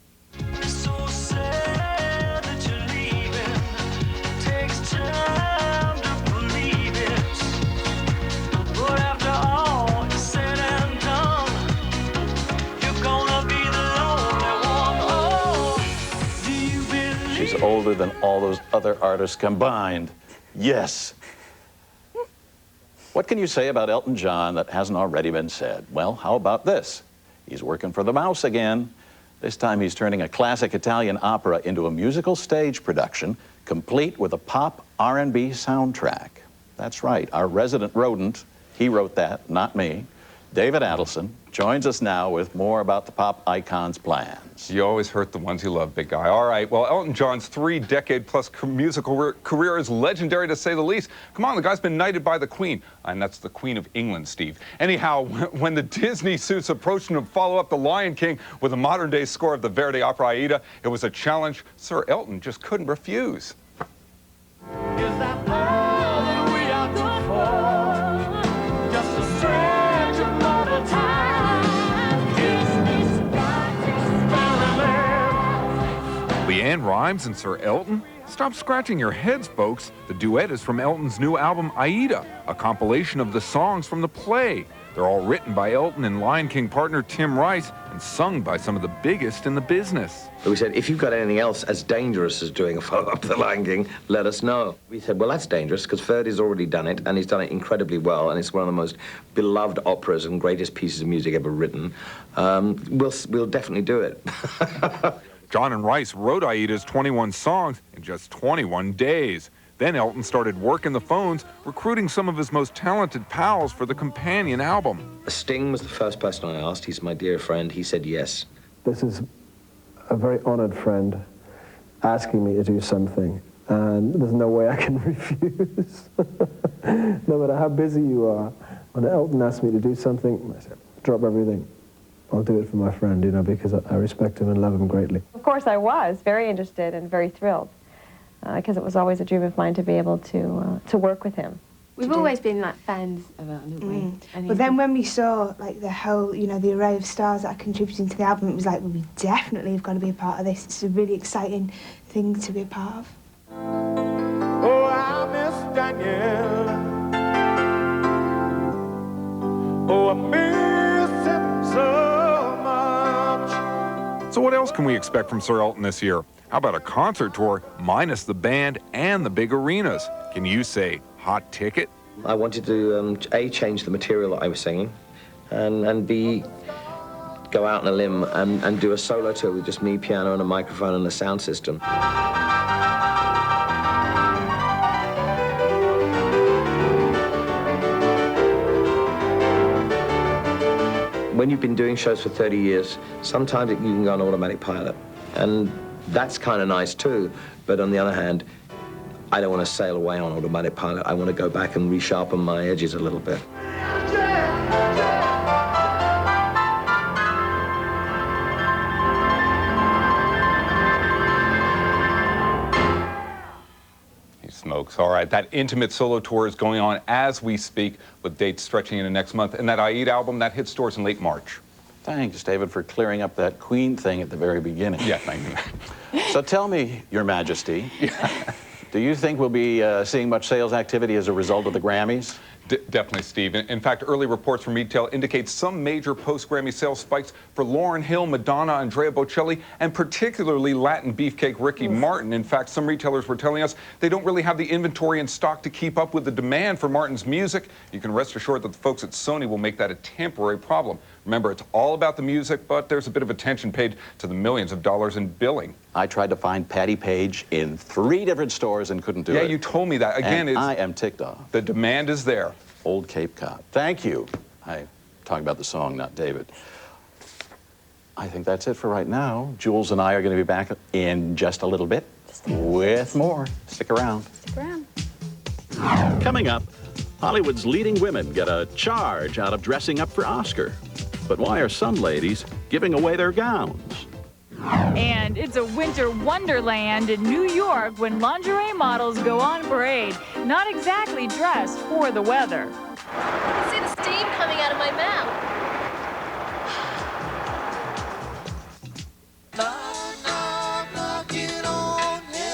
She's older than all those other artists combined. Yes. What can you say about Elton John that hasn't already been said? Well, how about this? He's working for the mouse again. This time he's turning a classic Italian opera into a musical stage production, complete with a pop R&B soundtrack. That's right, our resident rodent, he wrote that, not me. David Adelson joins us now with more about the pop icon's plans. You always hurt the ones you love, big guy. All right, well, Elton John's 3-decade-plus musical career is legendary, to say the least. Come on, the guy's been knighted by the Queen. And that's the Queen of England, Steve. Anyhow, when the Disney suits approached him to follow up The Lion King with a modern-day score of the Verdi opera Aida, it was a challenge Sir Elton just couldn't refuse. Is that all that we are good for? Just a stretch of mortal time. Disney's got experiment. Leanne Rimes and Sir Elton? Stop scratching your heads, folks. The duet is from Elton's new album, Aida, a compilation of the songs from the play. They're all written by Elton and Lion King partner Tim Rice and sung by some of the biggest in the business. We said, if you've got anything else as dangerous as doing a follow-up to The Lion King, let us know. We said, well, that's dangerous because Verdi's already done it, and he's done it incredibly well, and it's one of the most beloved operas and greatest pieces of music ever written. We'll definitely do it. John and Rice wrote Aida's 21 songs in just 21 days. Then Elton started working the phones, recruiting some of his most talented pals for the companion album. Sting was the first person I asked. He's my dear friend. He said yes. This is a very honored friend asking me to do something, and there's no way I can refuse. No matter how busy you are, when Elton asked me to do something, I said, drop everything. I'll do it for my friend, you know, because I respect him and love him greatly. Of course, I was very interested and very thrilled, because it was always a dream of mine to be able to work with him. We've always been like fans of Elton, haven't we? But then when we saw like the whole, you know, the array of stars that are contributing to the album, it was like, well, we definitely have got to be a part of this. It's a really exciting thing to be a part of. Oh, I miss Daniel. Oh, I miss him so much. So what else can we expect from Sir Elton this year? How about a concert tour minus the band and the big arenas? Can you say hot ticket? I wanted to, A, change the material that I was singing, and B, go out on a limb and do a solo tour with just me, piano, and a microphone and a sound system. When you've been doing shows for 30 years, sometimes you can go on automatic pilot. And that's kind of nice too, but on the other hand, I don't want to sail away on automatic pilot. I want to go back and resharpen my edges a little bit. He smokes. All right, that intimate solo tour is going on as we speak, with dates stretching into next month. And that Aida album, that hit stores in late March. Thanks, David, for clearing up that Queen thing at the very beginning. Yeah, thank you. So tell me, Your Majesty, do you think we'll be seeing much sales activity as a result of the Grammys? Definitely, Steve. In fact, early reports from retail indicate some major post-Grammy sales spikes for Lauryn Hill, Madonna, Andrea Bocelli, and particularly Latin beefcake Ricky Martin. In fact, some retailers were telling us they don't really have the inventory in stock to keep up with the demand for Martin's music. You can rest assured that the folks at Sony will make that a temporary problem. Remember, it's all about the music, but there's a bit of attention paid to the millions of dollars in billing. I tried to find Patti Page in 3 different stores and couldn't do it. Yeah, you told me that. Again, I am ticked off. The demand is there. Old Cape Cod. Thank you. I'm talking about the song, not David. I think that's it for right now. Jules and I are going to be back in just a little bit with more. Stick around. Stick around. Coming up, Hollywood's leading women get a charge out of dressing up for Oscar. But why are some ladies giving away their gowns? And it's a winter wonderland in New York when lingerie models go on parade, not exactly dressed for the weather. I can see the steam coming out of my mouth.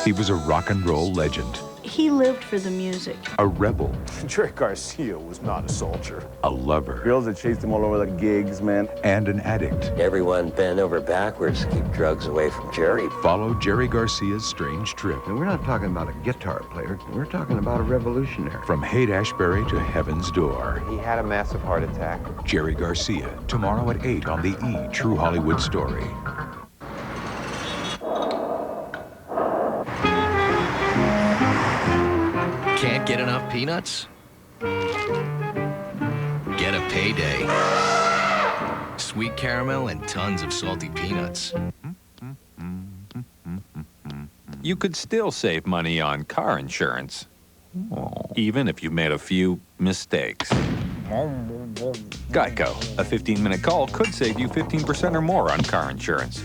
He was a rock and roll legend. He lived for the music. A rebel. Jerry Garcia was not a soldier. A lover. Girls that chased him all over the gigs, man. And an addict. Everyone bent over backwards to keep drugs away from Jerry. Follow Jerry Garcia's strange trip. And we're not talking about a guitar player. We're talking about a revolutionary. From Haight-Ashbury to Heaven's Door. He had a massive heart attack. Jerry Garcia, tomorrow at 8 on the E! True Hollywood Story. Can't get enough peanuts? Get a payday. Sweet caramel and tons of salty peanuts. You could still save money on car insurance, even if you made a few mistakes. Geico, a 15-minute call could save you 15% or more on car insurance.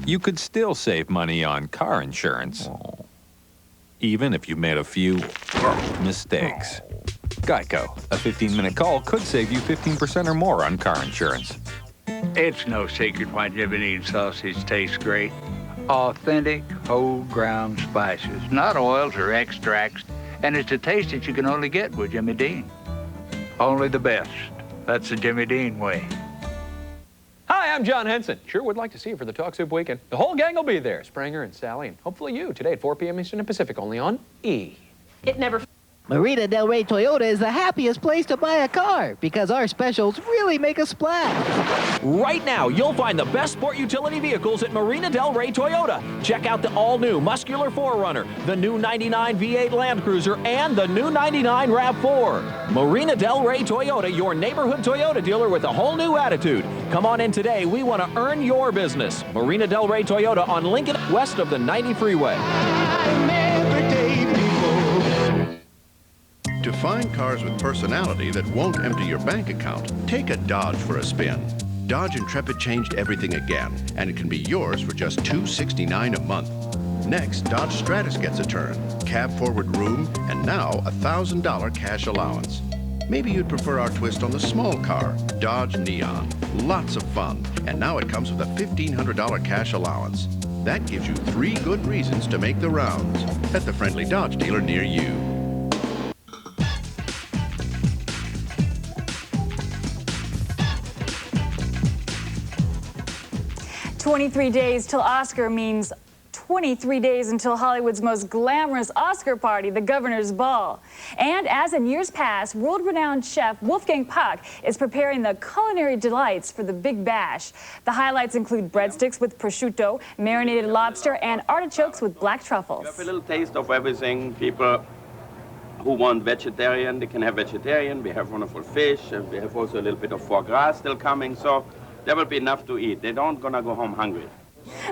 You could still save money on car insurance, even if you made a few mistakes. Geico, a 15-minute call could save you 15% or more on car insurance. It's no secret why Jimmy Dean sausage tastes great. Authentic, whole ground spices, not oils or extracts, and it's a taste that you can only get with Jimmy Dean. Only the best. That's the Jimmy Dean way. Hi, I'm John Henson. Sure would like to see you for the Talk Soup Weekend. The whole gang will be there, Springer and Sally, and hopefully you, today at 4 p.m. Eastern and Pacific, only on E! It never... Marina Del Rey Toyota is the happiest place to buy a car because our specials really make a splash. Right now, you'll find the best sport utility vehicles at Marina Del Rey Toyota. Check out the all-new muscular 4Runner, the new 99 V8 Land Cruiser, and the new 99 RAV4. Marina Del Rey Toyota, your neighborhood Toyota dealer with a whole new attitude. Come on in today. We want to earn your business. Marina Del Rey Toyota on Lincoln, west of the 90 freeway. To find cars with personality that won't empty your bank account, take a Dodge for a spin. Dodge Intrepid changed everything again, and it can be yours for just $269 a month. Next, Dodge Stratus gets a turn, cab forward room, and now a $1,000 cash allowance. Maybe you'd prefer our twist on the small car, Dodge Neon. Lots of fun, and now it comes with a $1,500 cash allowance. That gives you 3 good reasons to make the rounds at the friendly Dodge dealer near you. 23 days till Oscar means 23 days until Hollywood's most glamorous Oscar party, the Governor's Ball. And as in years past, world-renowned chef Wolfgang Puck is preparing the culinary delights for the Big Bash. The highlights include breadsticks with prosciutto, marinated lobster, and artichokes with black truffles. We have a little taste of everything. People who want vegetarian, they can have vegetarian. We have wonderful fish. We have also a little bit of foie gras still coming, so there will be enough to eat. They don't gonna go home hungry.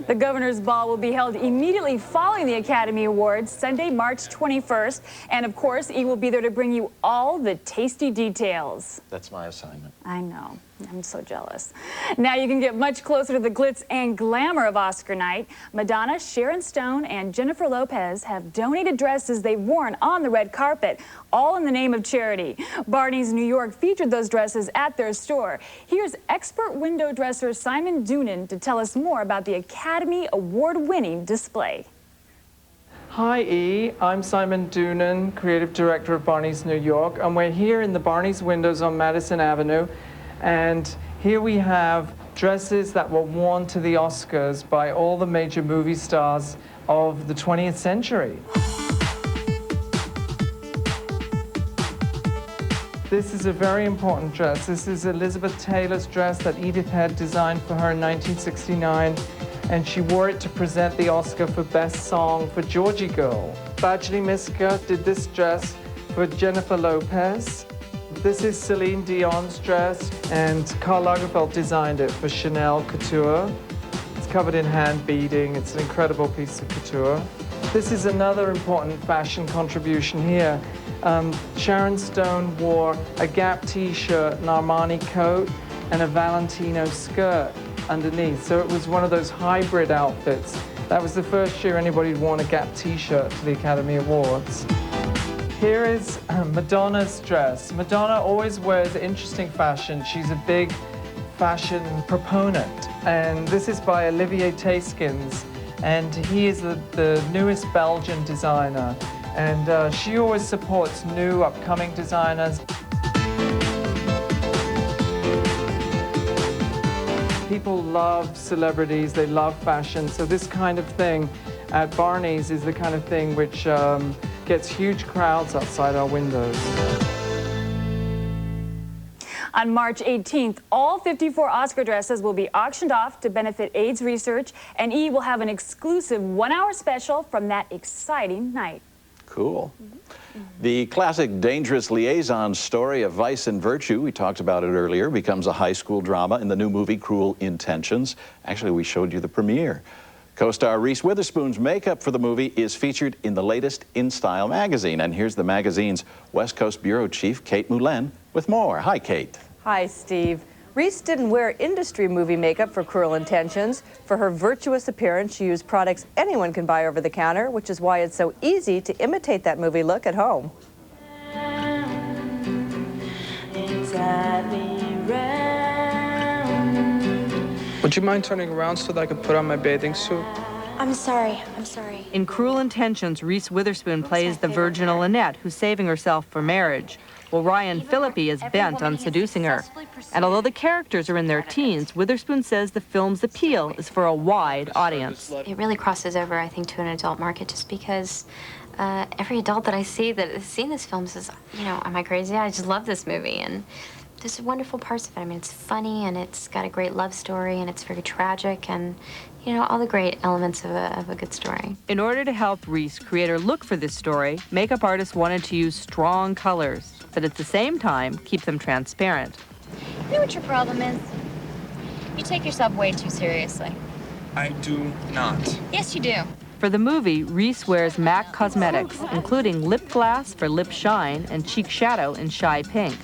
The Governor's Ball will be held immediately following the Academy Awards, Sunday, March 21st. And of course, E! will be there to bring you all the tasty details. That's my assignment. I know. I'm so jealous. Now you can get much closer to the glitz and glamour of Oscar night. Madonna, Sharon Stone, and Jennifer Lopez have donated dresses they've worn on the red carpet, all in the name of charity. Barney's New York featured those dresses at their store. Here's expert window dresser Simon Doonan to tell us more about the Academy Award-winning display. Hi, E. I'm Simon Doonan, creative director of Barney's New York, and we're here in the Barney's windows on Madison Avenue, and here we have dresses that were worn to the Oscars by all the major movie stars of the 20th century. This is a very important dress. This is Elizabeth Taylor's dress that Edith had designed for her in 1969. And she wore it to present the Oscar for Best Song for Georgie Girl. Badgley Miska did this dress for Jennifer Lopez. This is Celine Dion's dress, and Karl Lagerfeld designed it for Chanel Couture. It's covered in hand beading. It's an incredible piece of couture. This is another important fashion contribution here. Sharon Stone wore a Gap t-shirt, an Armani coat, and a Valentino skirt underneath. So it was one of those hybrid outfits. That was the first year anybody had worn a Gap t-shirt to the Academy Awards. Here is Madonna's dress. Madonna always wears interesting fashion. She's a big fashion proponent. And this is by Olivier Tayskins. And he is the newest Belgian designer. And she always supports new upcoming designers. People love celebrities, they love fashion, so this kind of thing at Barney's is the kind of thing which gets huge crowds outside our windows. On March 18th, all 54 Oscar dresses will be auctioned off to benefit AIDS research, and E will have an exclusive one-hour special from that exciting night. Cool. The classic dangerous liaison story of vice and virtue, we talked about it earlier, becomes a high school drama in the new movie Cruel Intentions. Actually, we showed you the premiere. Co-star Reese Witherspoon's makeup for the movie is featured in the latest In Style magazine. And here's the magazine's West Coast bureau chief, Kate Moulin, with more. Hi, Kate. Hi, Steve. Reese didn't wear industry movie makeup for Cruel Intentions. For her virtuous appearance, she used products anyone can buy over the counter, which is why it's so easy to imitate that movie look at home. Would you mind turning around so that I could put on my bathing suit? I'm sorry. I'm sorry. In Cruel Intentions, Reese Witherspoon plays the virginal Lynette who's saving herself for marriage. Well, Ryan Phillippe is bent on seducing her. And although the characters are in their teens, Witherspoon says the film's appeal is for a wide audience. It really crosses over, I think, to an adult market just because every adult that I see that has seen this film says, you know, am I crazy? I just love this movie. And there's wonderful parts of it. I mean, it's funny and it's got a great love story and it's very tragic and, you know, all the great elements of a good story. In order to help Reese create her look for this story, makeup artists wanted to use strong colors, but at the same time, keep them transparent. You know what your problem is? You take yourself way too seriously. I do not. Yes, you do. For the movie, Reese wears MAC cosmetics, including lip gloss for lip shine and cheek shadow in shy pink.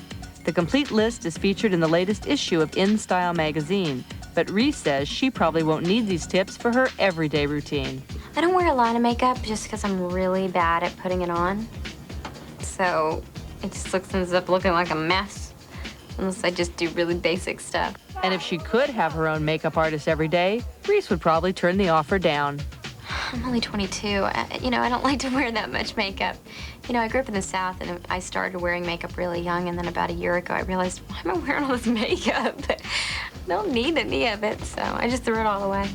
The complete list is featured in the latest issue of In Style magazine, but Reese says she probably won't need these tips for her everyday routine. I don't wear a lot of makeup just because I'm really bad at putting it on. So it just ends up looking like a mess unless I just do really basic stuff. And if she could have her own makeup artist every day, Reese would probably turn the offer down. I'm only 22. You know, I don't like to wear that much makeup. You know, I grew up in the South, and I started wearing makeup really young, and then about a year ago, I realized, why am I wearing all this makeup? I don't need any of it, so I just threw it all away.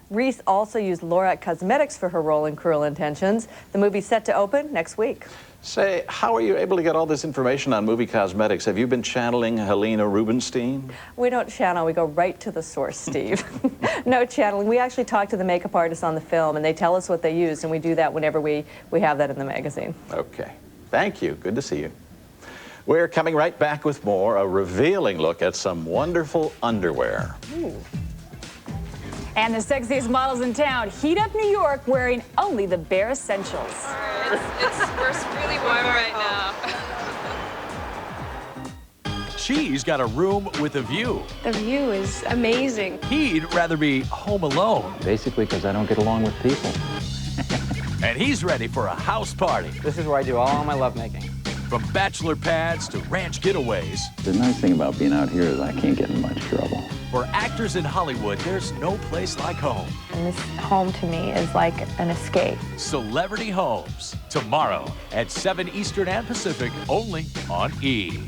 Reese also used Lorac Cosmetics for her role in Cruel Intentions. The movie's set to open next week. Say, how are you able to get all this information on movie cosmetics? Have you been channeling Helena Rubinstein? We don't channel, we go right to the source, Steve. No channeling. We actually talk to the makeup artists on the film, and they tell us what they use, and we do that whenever we have that in the magazine. Okay. Thank you. Good to see you. We're coming right back with more, a revealing look at some wonderful underwear. Ooh. And the sexiest models in town heat up New York wearing only the bare essentials. We're really warm right now. She's got a room with a view. The view is amazing. He'd rather be home alone. Basically because I don't get along with people. And he's ready for a house party. This is where I do all my lovemaking. From bachelor pads to ranch getaways. The nice thing about being out here is I can't get in much trouble. For actors in Hollywood, there's no place like home. And this home to me is like an escape. Celebrity Homes, tomorrow at 7 Eastern and Pacific, only on E!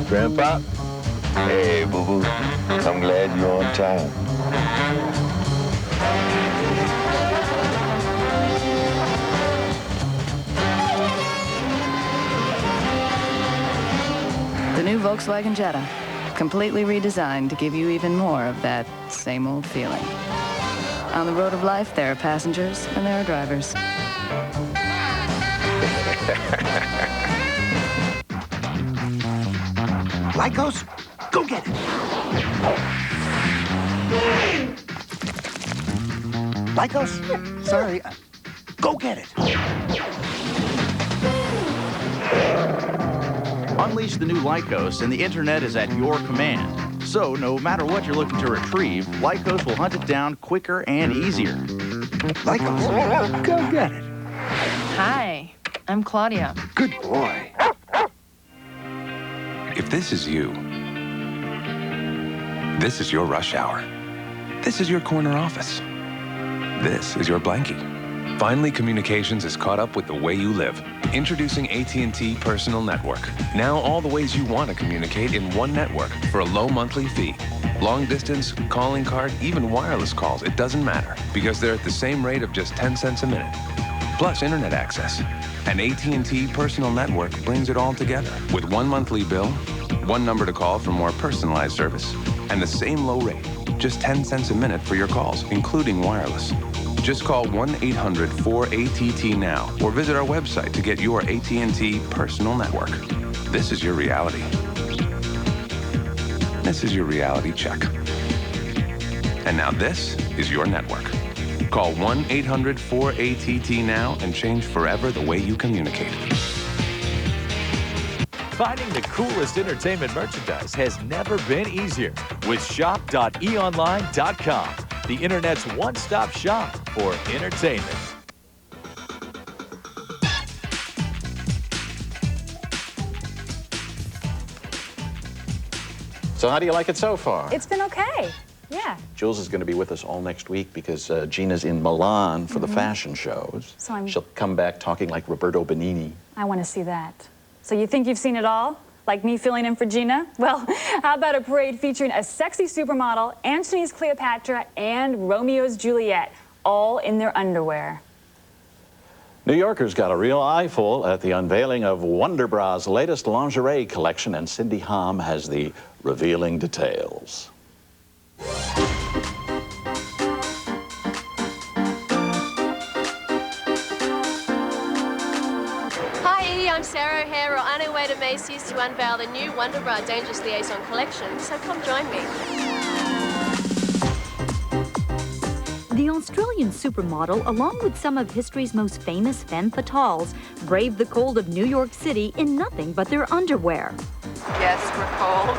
Grandpa? Hey, boo-boo. I'm glad you're on time. The new Volkswagen Jetta, completely redesigned to give you even more of that same old feeling. On the road of life, there are passengers and there are drivers. Lycos, go get it. Lycos, sorry, go get it. Unleash the new Lycos, and the internet is at your command. So, no matter what you're looking to retrieve, Lycos will hunt it down quicker and easier. Lycos, go get it. Hi, I'm Claudia. Good boy. If this is you, this is your rush hour. This is your corner office. This is your blankie. Finally, communications is caught up with the way you live. Introducing AT&T Personal Network. Now all the ways you want to communicate in one network for a low monthly fee. Long distance, calling card, even wireless calls, it doesn't matter because they're at the same rate of just 10 cents a minute. Plus internet access. And AT&T Personal Network brings it all together with one monthly bill, one number to call for more personalized service, and the same low rate, just 10 cents a minute for your calls, including wireless. Just call 1-800-4ATT now or visit our website to get your AT&T Personal Network. This is your reality. This is your reality check. And now this is your network. Call 1-800-4ATT now and change forever the way you communicate. Finding the coolest entertainment merchandise has never been easier with shop.eonline.com, the internet's one-stop shop for entertainment. So how do you like it so far? It's been okay. Yeah. Jules is going to be with us all next week because Gina's in Milan for the fashion shows. So She'll come back talking like Roberto Benigni. I want to see that. So you think you've seen it all? Like me filling in for Gina? Well, how about a parade featuring a sexy supermodel, Antony's Cleopatra, and Romeo's Juliet, all in their underwear? New Yorkers got a real eyeful at the unveiling of Wonderbra's latest lingerie collection, and Cindy Hom has the revealing details. I'm Sarah O'Hare. We're on our way to Macy's to unveil the new Wonderbra Dangerous Liaison collection, so come join me. The Australian supermodel, along with some of history's most famous femme fatales, braved the cold of New York City in nothing but their underwear. Yes, we're cold.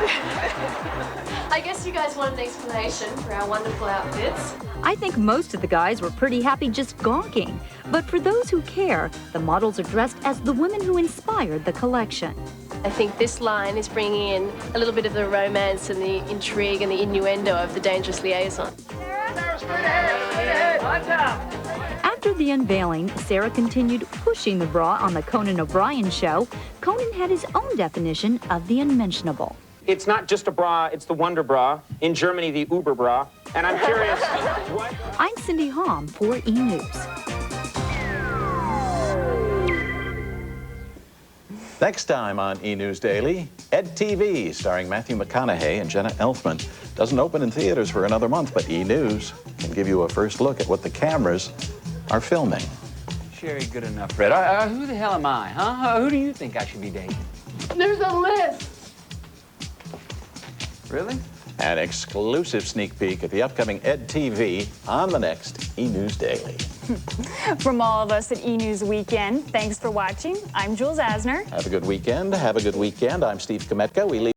I guess you guys want an explanation for our wonderful outfits. I think most of the guys were pretty happy just gawking. But for those who care, the models are dressed as the women who inspired the collection. I think this line is bringing in a little bit of the romance and the intrigue and the innuendo of the Dangerous Liaison. After the unveiling, Sarah continued pushing the bra on the Conan O'Brien show. Conan had his own definition of the unmentionable. It's not just a bra, it's the Wonderbra. In Germany, the Uberbra. And I'm curious, what? I'm Cindy Hom for E! News. Next time on E! News Daily, Ed TV, starring Matthew McConaughey and Jenna Elfman, doesn't open in theaters for another month, but E! News can give you a first look at what the cameras are filming. Sherry, good enough, Fred. Who the hell am I, huh? Who do you think I should be dating? There's a list. Really? An exclusive sneak peek at the upcoming EdTV on the next E! News Daily. From all of us at E! News Weekend, thanks for watching. I'm Jules Asner. Have a good weekend. Have a good weekend. I'm Steve Kometka. We leave